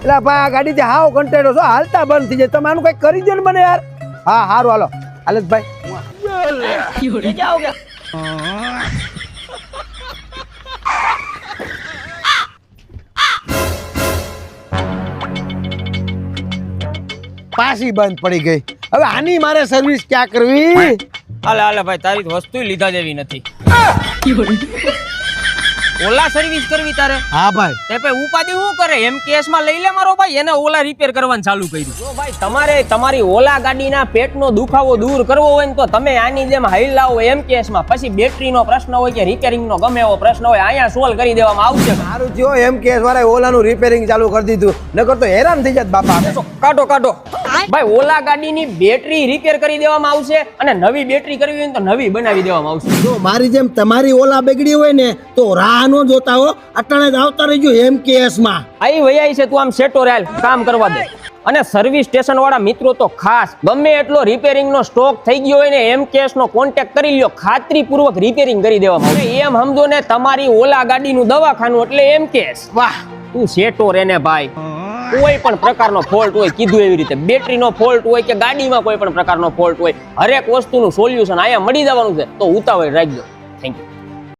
એટલે ભાઈ આ ગાડી હાવ કંટાળો છો, હાલતા બંધ થઈ જાય. તમે આનું કઈ કરી દો ને મને યાર. હા હારું હાલો હાલતભાઈ. પાછી બંધ પડી ગઈ. હવે આની મારે સર્વિસ ક્યાં કરવી? હાલે હાલે ભાઈ, તારી વસ્તુ લીધા જેવી નથી. ઓલા સર્વિસ કરવી તારે? હા ભાઈ. તે ભાઈ ઉપાધિ શું કરે? એમ કેસ માં લઈ લે મારો ભાઈ, એને ઓલા રિપેર કરવાનું ચાલુ કર્યું. જો ભાઈ તમારે તમારી ઓલા ગાડીના પેટનો દુખાવો દૂર કરવો હોય ને તો તમે આની જેમ હાઈ લાવો એમ કેસ માં. પછી બેટરીનો પ્રશ્ન હોય કે રિપેરિંગ નો ગમે એવો પ્રશ્ન હોય, અહીંયા સોલ્વ કરી દેવામાં આવશે. સારું થયો એમ કેસ વાળા ઓલાનું રિપેરિંગ ચાલુ કરી દીધું, નકર તો હેરાન થઈ જાત બાપા. કાઢો કાઢો ભાઈ, ઓલા ગાડીની બેટરી રિપેર કરી દેવામાં આવશે અને નવી બેટરી કરવી હોય તો નવી બનાવી દેવામાં આવશે. જો મારી જેમ તમારી ઓલા બગડી હોય ને તો રાહ નો જોતા હો, અટાણે જ આવતા રહેજો એમ કેસ માં. આઈ વૈયાઈ છે તું આમ સેટો રેલ કામ કરવા દે. અને સર્વિસ સ્ટેશન વાળા મિત્રો તો ખાસ ગમે એટલો રિપેરિંગ નો સ્ટોક થઈ ગયો હોય ને એમ કેસ નો કોન્ટેક્ટ કરી લ્યો, ખાતરી પૂર્વક રિપેરિંગ કરી દેવામાં આવશે. એમ સમજો ને તમારી ઓલા ગાડીનું દવાખાનું એટલે એમ કેસ. વાહ તું સેટો રે ને ભાઈ. કોઈ પણ પ્રકારનો ફોલ્ટ હોય, કીધું એવી રીતે બેટરીનો ફોલ્ટ હોય કે ગાડીમાં કોઈ પણ પ્રકારનો ફોલ્ટ હોય, હરેક વસ્તુનું સોલ્યુશન અહીંયા મળી જવાનું છે. તો ઉતાવળ રાખજો. Thank you.